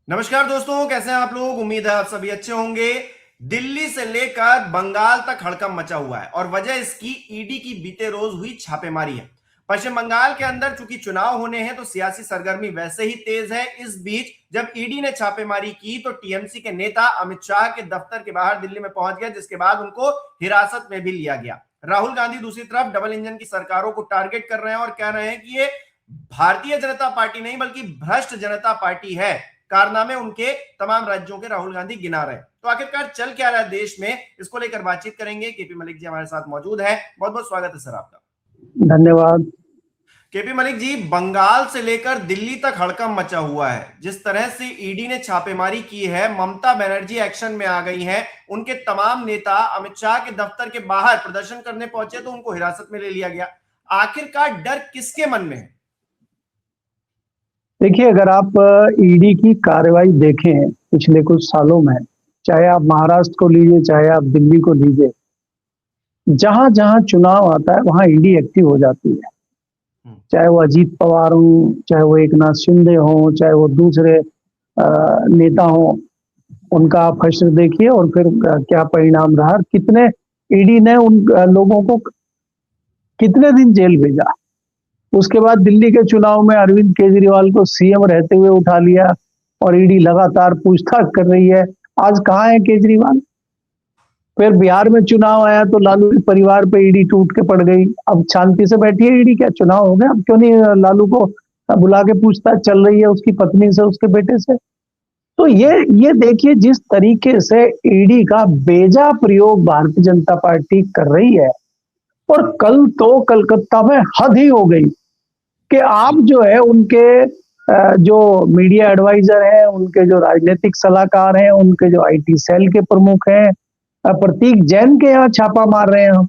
नमस्कार दोस्तों, कैसे हैं आप लोग। उम्मीद है आप सभी अच्छे होंगे। दिल्ली से लेकर बंगाल तक हड़कंप मचा हुआ है और वजह इसकी ईडी की बीते रोज हुई छापेमारी है। पश्चिम बंगाल के अंदर चूंकि चुनाव होने हैं तो सियासी सरगर्मी वैसे ही तेज है। इस बीच जब ईडी ने छापेमारी की तो टीएमसी के नेता अमित शाह के दफ्तर के बाहर दिल्ली में पहुंच गया, जिसके बाद उनको हिरासत में भी लिया गया। राहुल गांधी दूसरी तरफ डबल इंजन की सरकारों को टारगेट कर रहे हैं और कह रहे हैं कि ये भारतीय जनता पार्टी नहीं बल्कि भ्रष्ट जनता पार्टी है। कारनामे उनके तमाम राज्यों के राहुल गांधी गिना रहे। तो आखिरकार चल क्या रहा है देश में, इसको लेकर बातचीत करेंगे। केपी मलिक जी हमारे साथ मौजूद है। बहुत बहुत स्वागत है सर आपका। धन्यवाद। केपी मलिक जी, बंगाल से लेकर दिल्ली तक हड़कंप मचा हुआ है। जिस तरह से ईडी ने छापेमारी की है, ममता बनर्जी एक्शन में आ गई हैं। उनके तमाम नेता अमित शाह के दफ्तर के बाहर प्रदर्शन करने पहुंचे तो उनको हिरासत में ले लिया गया। आखिरकार डर किसके मन में है? देखिए, अगर आप ईडी की कार्रवाई देखें पिछले कुछ सालों में, चाहे आप महाराष्ट्र को लीजिए चाहे आप दिल्ली को लीजिए, जहां जहां चुनाव आता है वहां ईडी एक्टिव हो जाती है। चाहे वो अजीत पवार हो, चाहे वो एकनाथ शिंदे हो, चाहे वो दूसरे नेता हो, उनका आप हश्र देखिए और फिर क्या परिणाम रहा। कितने ईडी ने उन लोगों को कितने दिन जेल भेजा। उसके बाद दिल्ली के चुनाव में अरविंद केजरीवाल को सीएम रहते हुए उठा लिया और ईडी लगातार पूछताछ कर रही है। आज कहाँ है केजरीवाल? फिर बिहार में चुनाव आया तो लालू के परिवार पे ईडी टूट के पड़ गई। अब शांति से बैठी है ईडी, क्या चुनाव हो गया, अब क्यों नहीं लालू को बुला के पूछताछ चल रही है उसकी पत्नी से, उसके बेटे से। तो ये देखिए जिस तरीके से ईडी का बेजा प्रयोग भारतीय जनता पार्टी कर रही है। और कल तो कलकत्ता में हद ही हो गई कि आप जो है उनके जो मीडिया एडवाइजर हैं, उनके जो राजनीतिक सलाहकार हैं, उनके जो आईटी सेल के प्रमुख हैं, प्रतीक जैन के यहाँ छापा मार रहे हैं हम।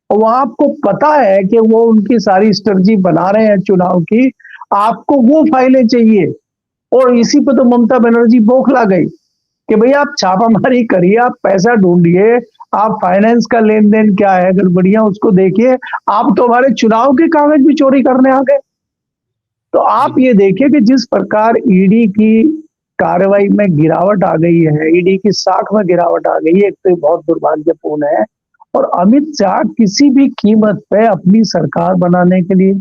और वहां आपको पता है कि वो उनकी सारी स्ट्रेटजी बना रहे हैं चुनाव की। आपको वो फाइलें चाहिए और इसी पे तो ममता बनर्जी बौखला गई कि भाई आप छापामारी करिए, आप पैसा ढूंढिए, आप फाइनेंस का लेन देन क्या है गड़बड़ियां उसको देखिए। आप तो हमारे चुनाव के कागज भी चोरी करने आ गए। तो आप ये देखिए कि जिस प्रकार ईडी की कार्रवाई में गिरावट आ गई है, ईडी की साख में गिरावट आ गई है, एक तो बहुत दुर्भाग्यपूर्ण है। और अमित शाह किसी भी कीमत पे अपनी सरकार बनाने के लिए,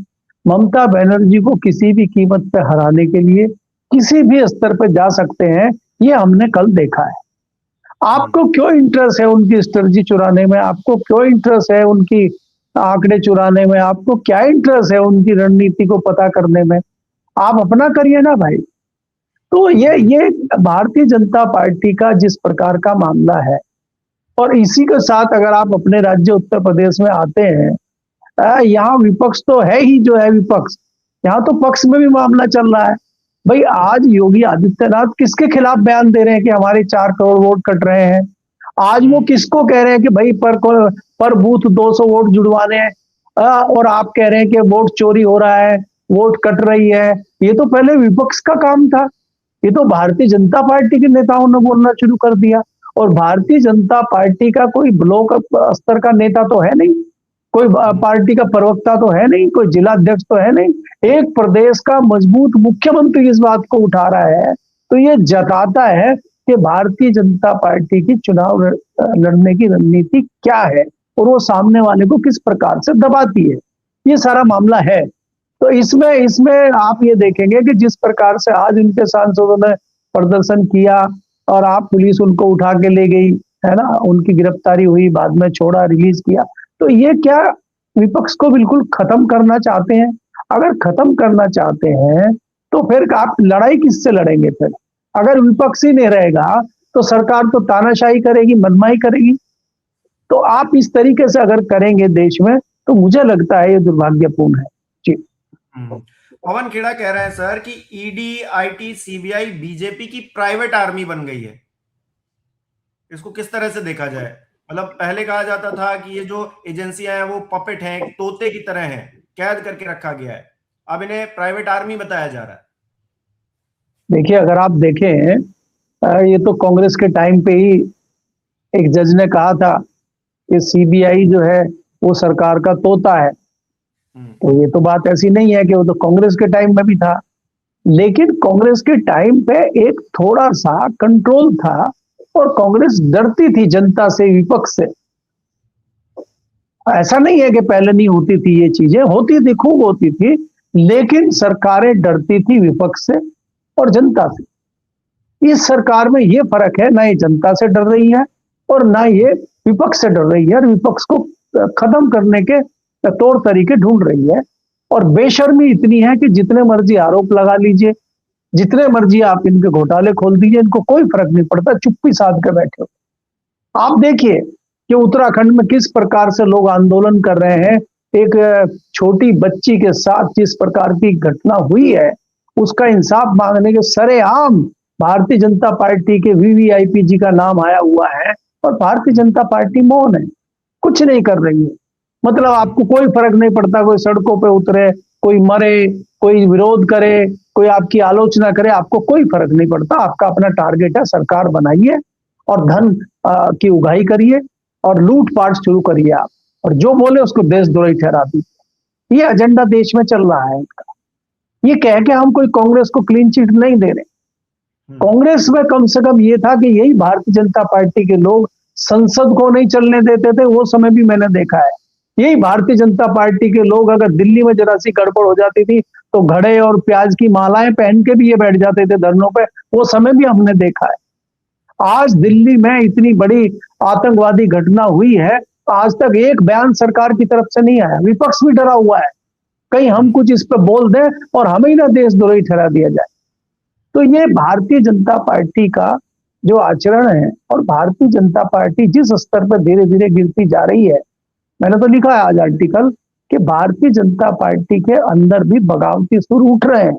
ममता बनर्जी को किसी भी कीमत पे हराने के लिए किसी भी स्तर पे जा सकते हैं, ये हमने कल देखा है। आपको क्यों इंटरेस्ट है उनकी स्ट्रेटजी चुराने में? आपको क्यों इंटरेस्ट है उनकी आंकड़े चुराने में? आपको क्या इंटरेस्ट है उनकी रणनीति को पता करने में? आप अपना करिए ना भाई। तो ये भारतीय जनता पार्टी का जिस प्रकार का मामला है, और इसी के साथ अगर आप अपने राज्य उत्तर प्रदेश में आते हैं, यहाँ विपक्ष तो है ही जो है विपक्ष, यहाँ तो पक्ष में भी मामला चल रहा है। भाई आज योगी आदित्यनाथ किसके खिलाफ बयान दे रहे हैं कि हमारे 4 करोड़ वोट कट रहे हैं? आज वो किसको कह रहे हैं कि भाई पर बूथ 200 वोट जुड़वाने हैं, और आप कह रहे हैं कि वोट चोरी हो रहा है, वोट कट रही है। ये तो पहले विपक्ष का काम था, ये तो भारतीय जनता पार्टी के नेताओं ने बोलना शुरू कर दिया। और भारतीय जनता पार्टी का कोई ब्लॉक स्तर का नेता तो है नहीं, कोई पार्टी का प्रवक्ता तो है नहीं, कोई जिला अध्यक्ष तो है नहीं। एक प्रदेश का मजबूत मुख्यमंत्री इस बात को उठा रहा है, तो ये जताता है कि भारतीय जनता पार्टी की चुनाव लड़ने की रणनीति क्या है और वो सामने वाले को किस प्रकार से दबाती है। ये सारा मामला है। तो इसमें इसमें आप ये देखेंगे कि जिस प्रकार से आज उनके सांसदों ने प्रदर्शन किया और आप पुलिस उनको उठा के ले गई, है ना, उनकी गिरफ्तारी हुई, बाद में छोड़ा, रिलीज किया। तो ये क्या विपक्ष को बिल्कुल खत्म करना चाहते हैं? अगर खत्म करना चाहते हैं तो फिर आप लड़ाई किससे लड़ेंगे? फिर अगर विपक्ष ही नहीं रहेगा तो सरकार तो तानाशाही करेगी, मनमानी करेगी। तो आप इस तरीके से अगर करेंगे देश में, तो मुझे लगता है ये दुर्भाग्यपूर्ण है जी। पवन खेड़ा कह रहे हैं सर कि ईडी, आईटी, सीबीआई बीजेपी की प्राइवेट आर्मी बन गई है। इसको किस तरह से देखा जाए? मतलब पहले कहा जाता था कि ये जो एजेंसियां हैं वो पपेट हैं, तोते की तरह हैं, कैद करके रखा गया है। अब इन्हें प्राइवेट आर्मी बताया जा रहा है। देखिए, अगर आप देखें, ये तो कांग्रेस के टाइम पे ही एक जज ने कहा था कि सीबीआई जो है वो सरकार का तोता है। तो ये तो बात ऐसी नहीं है कि वो तो कांग्रेस के टाइम में भी था। लेकिन कांग्रेस के टाइम पे एक थोड़ा सा कंट्रोल था और कांग्रेस डरती थी जनता से, विपक्ष से। ऐसा नहीं है कि पहले नहीं होती थी, ये चीजें होती थी, खूब होती थी, लेकिन सरकारें डरती थी विपक्ष से और जनता से। इस सरकार में ये फर्क है, ना ये जनता से डर रही है और ना ये विपक्ष से डर रही है, और विपक्ष को खत्म करने के तौर तरीके ढूंढ रही है। और बेशर्मी इतनी है कि जितने मर्जी आरोप लगा लीजिए, जितने मर्जी आप इनके घोटाले खोल दीजिए, इनको कोई फर्क नहीं पड़ता, चुप्पी साध के बैठे हो। आप देखिए कि उत्तराखंड में किस प्रकार से लोग आंदोलन कर रहे हैं। एक छोटी बच्ची के साथ जिस प्रकार की घटना हुई है, उसका इंसाफ मांगने के सरेआम भारतीय जनता पार्टी के वीवीआईपी जी का नाम आया हुआ है और भारतीय जनता पार्टी मौन है, कुछ नहीं कर रही है। मतलब आपको कोई फर्क नहीं पड़ता, कोई सड़कों पे उतरे, कोई मरे, कोई विरोध करे, कोई आपकी आलोचना करे, आपको कोई फर्क नहीं पड़ता। आपका अपना टारगेट है, सरकार बनाइए और धन की उगाही करिए और लूटपाट शुरू करिए आप, और जो बोले उसको देशद्रोही ठहरा दीजिए। ये एजेंडा देश में चल रहा है इनका। ये कह के हम कोई कांग्रेस को क्लीन चिट नहीं दे रहे। कांग्रेस में कम से कम ये था कि यही भारतीय जनता पार्टी के लोग संसद को नहीं चलने देते थे, वो समय भी मैंने देखा है। यही भारतीय जनता पार्टी के लोग अगर दिल्ली में जरा सी गड़बड़ हो जाती थी तो घड़े और प्याज की मालाएं पहन के भी ये बैठ जाते थे धरनों पे, वो समय भी हमने देखा है। आज दिल्ली में इतनी बड़ी आतंकवादी घटना हुई है, आज तक एक बयान सरकार की तरफ से नहीं आया। विपक्ष भी डरा हुआ है, कहीं हम कुछ इस पर बोल दें और हमें ही ना देशद्रोही ठहरा दिया जाए। तो ये भारतीय जनता पार्टी का जो आचरण है, और भारतीय जनता पार्टी जिस स्तर पर धीरे धीरे गिरती जा रही है, मैंने तो लिखा है आज आर्टिकल कि भारतीय जनता पार्टी के अंदर भी बगावती सुर उठ रहे हैं।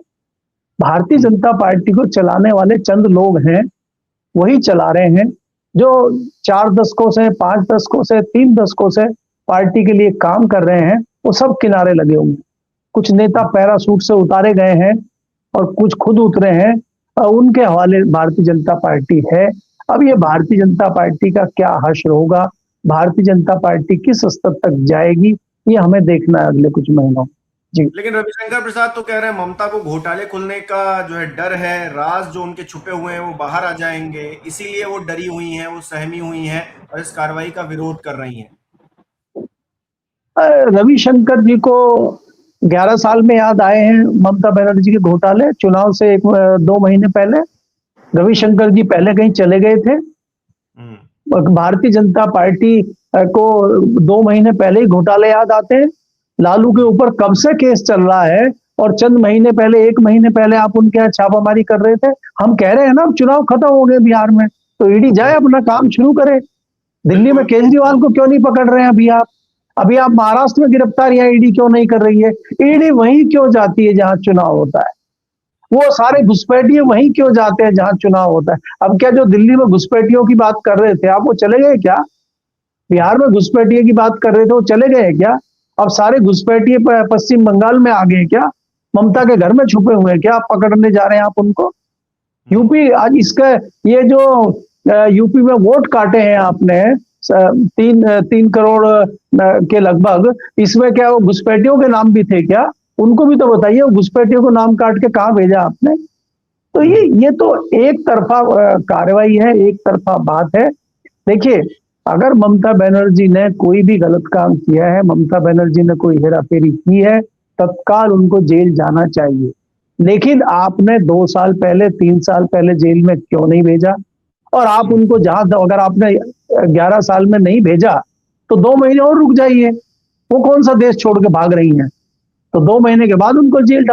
भारतीय जनता पार्टी को चलाने वाले चंद लोग हैं, वही चला रहे हैं, जो 4 दशकों से, 5 दशकों से, 3 दशकों से पार्टी के लिए काम कर रहे हैं, वो सब किनारे लगे हुए हैं। कुछ नेता पैराशूट से उतारे गए हैं और कुछ खुद उतरे हैं, उनके हवाले भारतीय जनता पार्टी है। अब ये भारतीय जनता पार्टी का क्या हश्र होगा, भारतीय जनता पार्टी किस स्तर तक जाएगी, ये हमें देखना है अगले कुछ महीनों। जी। लेकिन रविशंकर प्रसाद तो कह रहे हैं ममता को घोटाले खुलने का जो है डर है, राज जो उनके छुपे हुए हैं वो बाहर आ जाएंगे, इसीलिए वो डरी हुई हैं, वो सहमी हुई हैं और इस कार्रवाई का विरोध कर रही हैं। रविशंकर जी को 11 साल में याद आए हैं ममता बनर्जी के घोटाले। चुनाव से 2 महीने पहले रविशंकर जी पहले कहीं चले गए थे, भारतीय जनता पार्टी को 2 महीने पहले ही घोटाले याद आते हैं। लालू के ऊपर कब से केस चल रहा है और चंद महीने पहले, 1 महीने पहले आप उनके यहाँ छापामारी कर रहे थे। हम कह रहे हैं ना, अब चुनाव खत्म हो गए बिहार में, तो ईडी जाए अपना काम शुरू करे। दिल्ली में केजरीवाल को क्यों नहीं पकड़ रहे हैं अभी आप महाराष्ट्र में गिरफ्तारियां ईडी क्यों नहीं कर रही है? ईडी वहीं क्यों जाती है जहां चुनाव होता है? वो सारे घुसपैठिए वहीं क्यों जाते हैं जहां चुनाव होता है? अब क्या जो दिल्ली में घुसपैठियों की बात कर रहे थे आप, वो चले गए क्या? बिहार में घुसपैठिए की बात कर रहे थे, वो चले गए क्या? अब सारे घुसपैठिए पश्चिम बंगाल में आ गए क्या? ममता के घर में छुपे हुए हैं क्या? आप पकड़ने जा रहे हैं आप उनको? यूपी आज इसका, ये जो यूपी में वोट काटे हैं आपने 3 करोड़ के लगभग, इसमें क्या वो घुसपैठियों के नाम भी थे क्या? उनको भी तो बताइए, वो घुसपैठियों को नाम काट के कहाँ भेजा आपने? तो ये तो एक तरफा कार्रवाई है, एक तरफा बात है। देखिए, अगर ममता बनर्जी ने कोई भी गलत काम किया है, ममता बनर्जी ने कोई हेराफेरी की है, तत्काल उनको जेल जाना चाहिए। लेकिन आपने 2 साल पहले, 3 साल पहले जेल में क्यों नहीं भेजा? और आप उनको जहां, अगर आपने 11 साल में नहीं भेजा तो 2 महीने और रुक जाइए। वो कौन सा देश छोड़ के भाग रही हैं? तो 2 महीने के बाद उनको जेल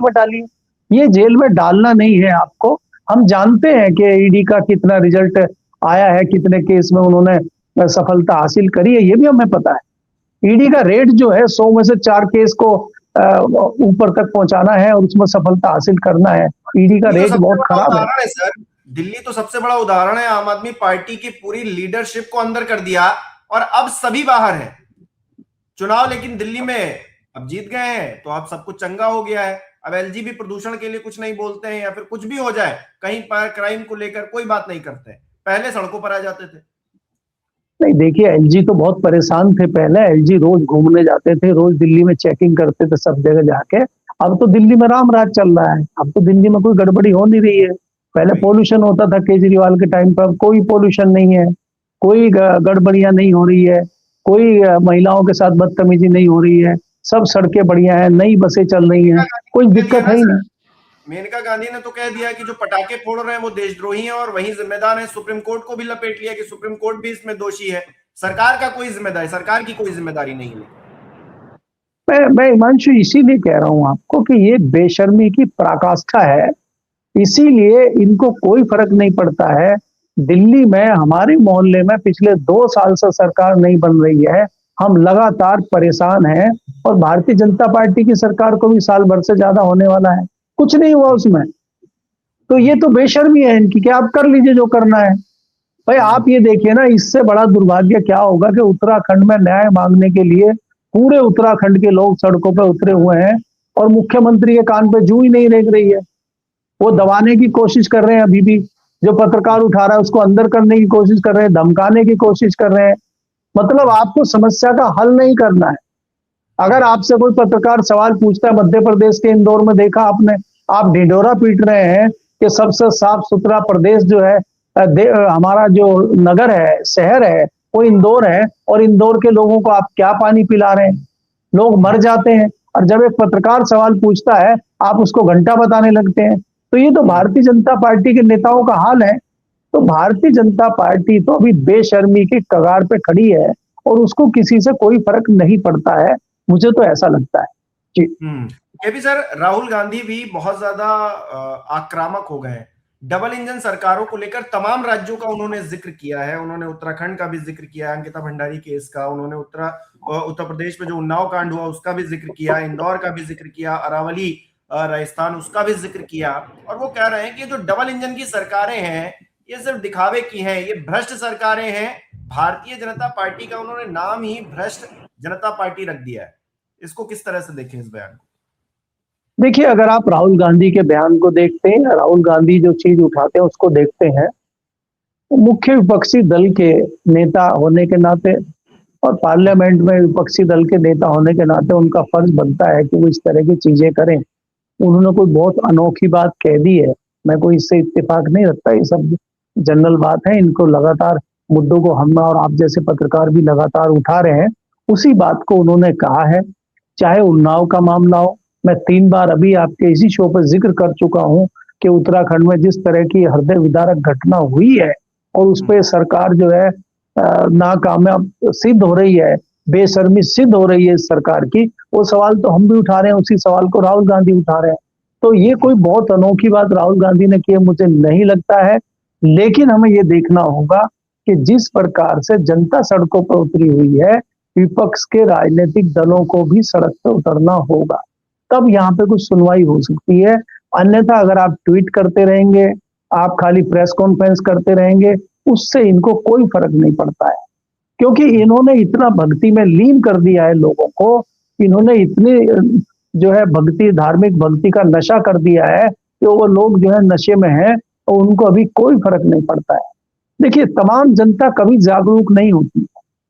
में डालिए। ये जेल में डालना नहीं है आपको। हम जानते हैं कि ईडी का कितना रिजल्ट आया है, कितने केस में उन्होंने सफलता हासिल करी है, ये भी हमें पता है। ईडी का रेट जो है 100 में से 4 केस को ऊपर तक पहुंचाना है और उसमें सफलता हासिल करना है। ईडी का रेट बहुत खराब है सर। दिल्ली तो सबसे बड़ा उदाहरण है। आम आदमी पार्टी की पूरी लीडरशिप को अंदर कर दिया और अब सभी बाहर हैं। चुनाव लेकिन दिल्ली में अब जीत गए हैं तो अब सब कुछ चंगा हो गया है। अब एलजी भी प्रदूषण के लिए कुछ नहीं बोलते हैं, या फिर कुछ भी हो जाए कहीं पर क्राइम को लेकर कोई बात नहीं करते, पहले सड़कों पर आ जाते थे। नहीं, देखिए, एलजी तो बहुत परेशान थे पहले। एलजी रोज घूमने जाते थे, रोज दिल्ली में चेकिंग करते थे सब जगह जाके। अब तो दिल्ली में राम राज चल रहा है, अब तो दिल्ली में कोई गड़बड़ी हो नहीं रही है। पहले पोल्यूशन होता था केजरीवाल के टाइम पर, अब कोई पोल्यूशन नहीं है, कोई गड़बड़ियां नहीं हो रही है, कोई महिलाओं के साथ बदतमीजी नहीं हो रही है, सब सड़कें बढ़िया है, नई बसें चल रही हैं, कोई दिक्कत है ही नहीं। मेनका गांधी ने तो कह दिया कि जो पटाखे फोड़ रहे हैं वो देशद्रोही हैं और वही जिम्मेदार है। सुप्रीम कोर्ट को भी लपेट लिया कि सुप्रीम कोर्ट भी इसमें दोषी है। सरकार का कोई जिम्मेदारी, सरकार की कोई जिम्मेदारी नहीं है। मैं हिमांशु इसीलिए कह रहा हूं आपको कि ये बेशर्मी की पराकाष्ठा है, इसीलिए इनको कोई फर्क नहीं पड़ता है। दिल्ली में हमारे मोहल्ले में पिछले 2 साल से सरकार नहीं बन रही है, हम लगातार परेशान हैं, और भारतीय जनता पार्टी की सरकार को भी साल भर से ज्यादा होने वाला है, कुछ नहीं हुआ उसमें। तो ये तो बेशर्मी है इनकी कि आप कर लीजिए जो करना है। भाई आप ये देखिए ना, इससे बड़ा दुर्भाग्य क्या होगा कि उत्तराखंड में न्याय मांगने के लिए पूरे उत्तराखंड के लोग सड़कों पर उतरे हुए हैं, और मुख्यमंत्री के कान पे जू ही नहीं रेंग रही है। वो दबाने की कोशिश कर रहे हैं, अभी भी जो पत्रकार उठा रहा है उसको अंदर करने की कोशिश कर रहे हैं, धमकाने की कोशिश कर रहे हैं। मतलब आपको समस्या का हल नहीं करना है। अगर आपसे कोई पत्रकार सवाल पूछता है, मध्य प्रदेश के इंदौर में देखा आपने, आप ढिंढोरा पीट रहे हैं कि सबसे साफ सुथरा प्रदेश जो है, हमारा जो नगर है, शहर है, वो इंदौर है, और इंदौर के लोगों को आप क्या पानी पिला रहे हैं, लोग मर जाते हैं। और जब एक पत्रकार सवाल पूछता है आप उसको घंटा बताने लगते हैं। तो ये तो भारतीय जनता पार्टी के नेताओं का हाल है। तो भारतीय जनता पार्टी तो अभी बेशर्मी की कगार पे खड़ी है, और उसको किसी से कोई फर्क नहीं पड़ता है, मुझे तो ऐसा लगता है जी। ये भी सर, राहुल गांधी भी बहुत ज्यादा आक्रामक हो गए। डबल इंजन सरकारों को लेकर तमाम राज्यों का उन्होंने जिक्र किया है। उन्होंने उत्तराखंड का भी जिक्र किया, अंकिता भंडारी केस का। उन्होंने उत्तर प्रदेश में जो उन्नाव कांड हुआ उसका भी जिक्र किया, इंदौर का भी जिक्र किया, अरावली राजस्थान उसका भी जिक्र किया। और वो कह रहे हैं कि जो डबल इंजन की सरकारें हैं ये सिर्फ दिखावे की हैं, ये भ्रष्ट सरकारें हैं। भारतीय जनता पार्टी का उन्होंने नाम ही भ्रष्ट जनता पार्टी रख दिया है। इसको किस तरह से देखें इस बयान को? देखिए, अगर आप राहुल गांधी के बयान को देखते हैं, राहुल गांधी जो चीज उठाते हैं उसको देखते हैं, तो मुख्य विपक्षी दल के नेता होने के नाते और पार्लियामेंट में विपक्षी दल के नेता होने के नाते उनका फर्ज बनता है कि वो इस तरह की चीजें करें। उन्होंने कोई बहुत अनोखी बात कह दी है, मैं कोई इससे इत्तेफाक नहीं रखता। ये सब जनरल बात है, इनको लगातार मुद्दों को हम और आप जैसे पत्रकार भी लगातार उठा रहे हैं। उसी बात को उन्होंने कहा है, चाहे उन्नाव का मामला हो। मैं 3 बार अभी आपके इसी शो पर जिक्र कर चुका हूं कि उत्तराखंड में जिस तरह की हृदय विदारक घटना हुई है, और उस पर सरकार जो है नाकामयाब सिद्ध हो रही है, बेशर्मी सिद्ध हो रही है इस सरकार की, वो सवाल तो हम भी उठा रहे हैं, उसी सवाल को राहुल गांधी उठा रहे हैं। तो ये कोई बहुत अनोखी बात राहुल गांधी ने की है मुझे नहीं लगता है। लेकिन हमें ये देखना होगा कि जिस प्रकार से जनता सड़कों पर उतरी हुई है, विपक्ष के राजनीतिक दलों को भी सड़क पर उतरना होगा, तब यहाँ पे कुछ सुनवाई हो सकती है। अन्यथा अगर आप ट्वीट करते रहेंगे, आप खाली प्रेस कॉन्फ्रेंस करते रहेंगे, उससे इनको कोई फर्क नहीं पड़ता है। क्योंकि इन्होंने इतना भक्ति में लीन कर दिया है लोगों को, इन्होंने इतनी जो है भक्ति, धार्मिक भक्ति का नशा कर दिया है कि वो लोग जो है नशे में हैं, और उनको अभी कोई फर्क नहीं पड़ता है। देखिए, तमाम जनता कभी जागरूक नहीं होती,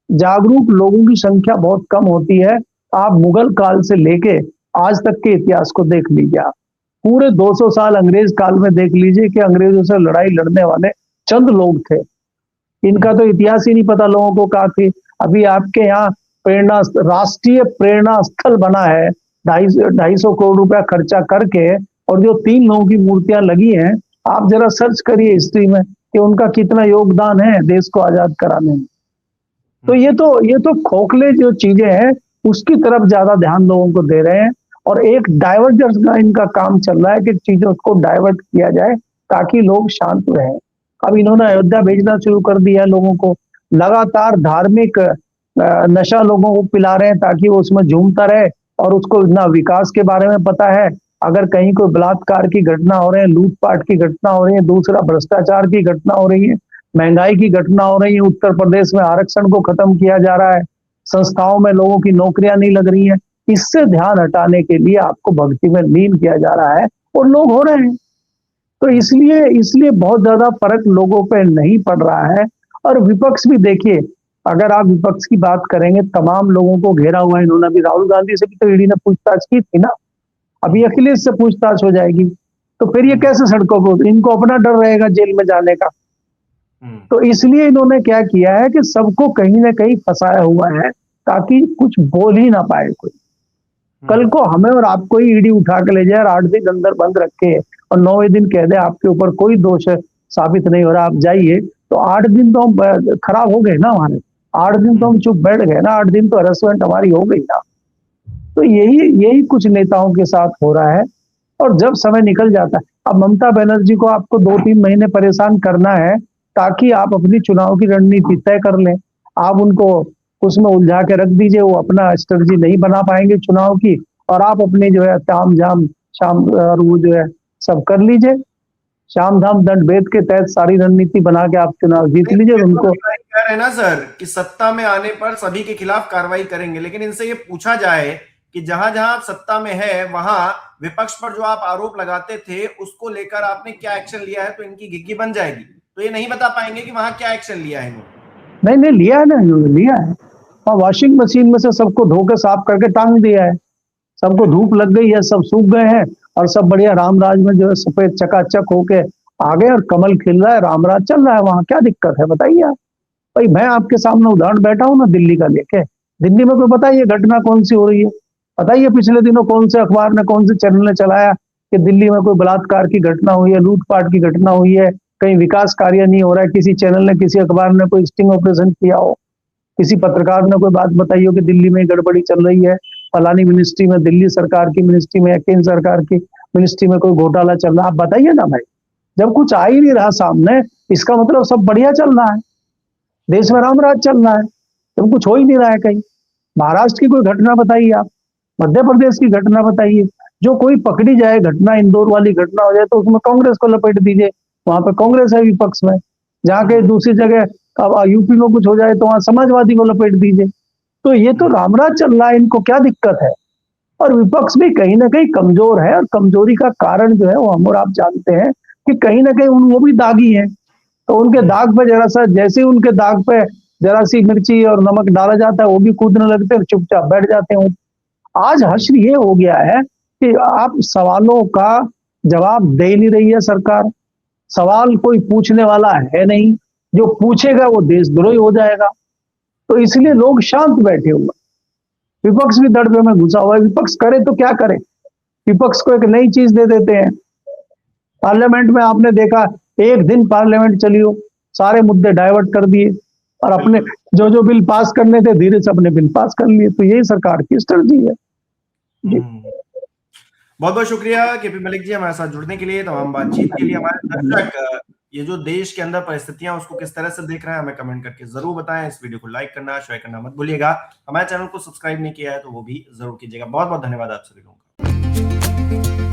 जागरूक लोगों की संख्या बहुत कम होती है। आप मुगल काल से लेके आज तक के इतिहास को देख लीजिए, आप पूरे 200 साल अंग्रेज काल में देख लीजिए कि अंग्रेजों से लड़ाई लड़ने वाले चंद लोग थे। इनका तो इतिहास ही नहीं पता लोगों को कहा थी। अभी आपके यहाँ प्रेरणा, राष्ट्रीय प्रेरणा स्थल बना है 250 करोड़ रुपया खर्चा करके, और जो 3 लोगों की मूर्तियां लगी हैं, आप जरा सर्च करिए हिस्ट्री में कि उनका कितना योगदान है देश को आजाद कराने में। तो ये तो खोखले जो चीजें हैं उसकी तरफ ज्यादा ध्यान लोगों को दे रहे हैं, और एक डाइवर्जन का इनका काम चल रहा है कि चीजों को डाइवर्ट किया जाए ताकि लोग शांत रहें। अब इन्होंने अयोध्या भेजना शुरू कर दिया है लोगों को, लगातार धार्मिक नशा लोगों को पिला रहे हैं ताकि वो उसमें झूमता रहे, और उसको ना विकास के बारे में पता है। अगर कहीं कोई बलात्कार की घटना हो रही है, लूटपाट की घटना हो रही है, दूसरा भ्रष्टाचार की घटना हो रही है, महंगाई की घटना हो रही है, उत्तर प्रदेश में आरक्षण को खत्म किया जा रहा है, संस्थाओं में लोगों की नौकरियां नहीं लग रही हैं, इससे ध्यान हटाने के लिए आपको भक्ति में लीन किया जा रहा है, और लोग हो रहे हैं। तो इसलिए बहुत ज्यादा फर्क लोगों पे नहीं पड़ रहा है। और विपक्ष भी देखिए, अगर आप विपक्ष की बात करेंगे, तमाम लोगों को घेरा हुआ है इन्होंने। भी राहुल गांधी से भी तो ईडी ने पूछताछ की थी ना, अभी अखिलेश से पूछताछ हो जाएगी, तो फिर ये कैसे सड़कों को, इनको अपना डर रहेगा जेल में जाने का। तो इसलिए इन्होंने क्या किया है कि सबको कहीं ना कहीं फंसाया हुआ है, ताकि कुछ बोल ही ना पाए कोई। कल को हमें और आपको ही ईडी उठा के ले जाए और 8 दिन अंदर बंद रखे और 9वें दिन कह दे आपके ऊपर कोई दोष साबित नहीं हो रहा, आप जाइए, तो 8 दिन तो हम खराब हो गए ना हमारे। 8 दिन तो हम चुप बैठ गए ना, 8 दिन तो हरेसमेंट हमारी हो गई ना। तो यही कुछ नेताओं के साथ हो रहा है। और जब समय निकल जाता है, अब ममता बनर्जी को आपको 2-3 महीने परेशान करना है ताकि आप अपनी चुनाव की रणनीति तय कर लें। आप उनको उसमें उलझा के रख दीजिए, वो अपना स्ट्रेटजी नहीं बना पाएंगे चुनाव की, और आप अपने जो है ताम झाम शाम और वो जो है सब कर लीजिए, शाम धाम दंड भेद के तहत सारी रणनीति बना के आप चुनाव जीत लीजिए। उनको कह रहे हैं ना सर कि सत्ता में आने पर सभी के खिलाफ कार्रवाई करेंगे, लेकिन इनसे ये पूछा जाए कि जहां जहां आप सत्ता में है वहां विपक्ष पर जो आप आरोप लगाते थे उसको लेकर आपने क्या एक्शन लिया है, तो इनकी घिघी बन जाएगी। तो ये नहीं बता पाएंगे कि वहां क्या एक्शन लिया है इन्होंने। नहीं लिया है ना, लिया है। वॉशिंग मशीन में से सबको धो के साफ करके टांग दिया है, सबको धूप लग गई है, सब सूख गए हैं, और सब बढ़िया रामराज में जो है सफेद चकाचक होके आ गए और कमल खिल रहा है, रामराज चल रहा है। वहां क्या दिक्कत है बताइए आप। भाई मैं आपके सामने उदाहरण बैठा हूं ना दिल्ली का लेके, दिल्ली में कोई बताइए घटना कौन सी हो रही है, बताइए पिछले दिनों कौन से अखबार ने, कौन से चैनल ने चलाया कि दिल्ली में कोई बलात्कार की घटना हुई है, लूटपाट की घटना हुई है, कहीं विकास कार्य नहीं हो रहा है, किसी चैनल ने, किसी अखबार ने कोई स्टिंग ऑपरेशन किया हो, किसी पत्रकार ने कोई बात बताई हो कि दिल्ली में गड़बड़ी चल रही है, फलानी मिनिस्ट्री में, दिल्ली सरकार की मिनिस्ट्री में या केंद्र सरकार की मिनिस्ट्री में कोई घोटाला चल रहा है, आप बताइए ना भाई। जब कुछ आ ही नहीं रहा सामने, इसका मतलब सब बढ़िया चल रहा है, देश में रामराज चल रहा है। जब कुछ हो ही नहीं रहा है कहीं, महाराष्ट्र की कोई घटना बताइए आप, मध्य प्रदेश की घटना बताइए, जो कोई पकड़ी जाए घटना, इंदौर वाली घटना हो जाए तो उसमें कांग्रेस को लपेट दीजिए, वहां पे कांग्रेस है विपक्ष में। जहाँ कहीं दूसरी जगह अब यूपी में कुछ हो जाए तो वहां समाजवादी को लपेट दीजिए। तो ये तो रामराज चल रहा है, इनको क्या दिक्कत है। और विपक्ष भी कहीं ना कहीं कमजोर है, और कमजोरी का कारण जो है वो हम और आप जानते हैं कि कहीं ना कहीं वो भी दागी है। तो उनके दाग पे जरा सा, जैसे ही उनके दाग पे जरा सी मिर्ची और नमक डाला जाता है वो भी कूदने लगते हैं, चुपचाप बैठ जाते हैं। आज हश्र ये हो गया है कि आप सवालों का जवाब दे नहीं रही है सरकार, सवाल कोई पूछने वाला है नहीं, जो पूछेगा वो देशद्रोही हो जाएगा। तो इसलिए लोग शांत बैठे हुए, विपक्ष भी दड़बे में घुसा हुआ है। विपक्ष करे तो क्या करे, विपक्ष को एक नई चीज दे देते हैं। पार्लियामेंट में आपने देखा, एक दिन पार्लियामेंट चली हो, सारे मुद्दे डाइवर्ट कर दिए और अपने जो बिल पास करने थे धीरे से अपने बिल पास कर लिए। तो यही सरकार की स्ट्रेटजी है। बहुत बहुत शुक्रिया केपी मलिक जी हमारे साथ जुड़ने के लिए, तमाम बातचीत के लिए। हमारे दर्शक ये जो देश के अंदर परिस्थितियां उसको किस तरह से देख रहे हैं हमें कमेंट करके जरूर बताएं। इस वीडियो को लाइक करना, शेयर करना मत भूलिएगा। हमारे चैनल को सब्सक्राइब नहीं किया है तो वो भी जरूर कीजिएगा। बहुत बहुत धन्यवाद आप सभी लोगों का।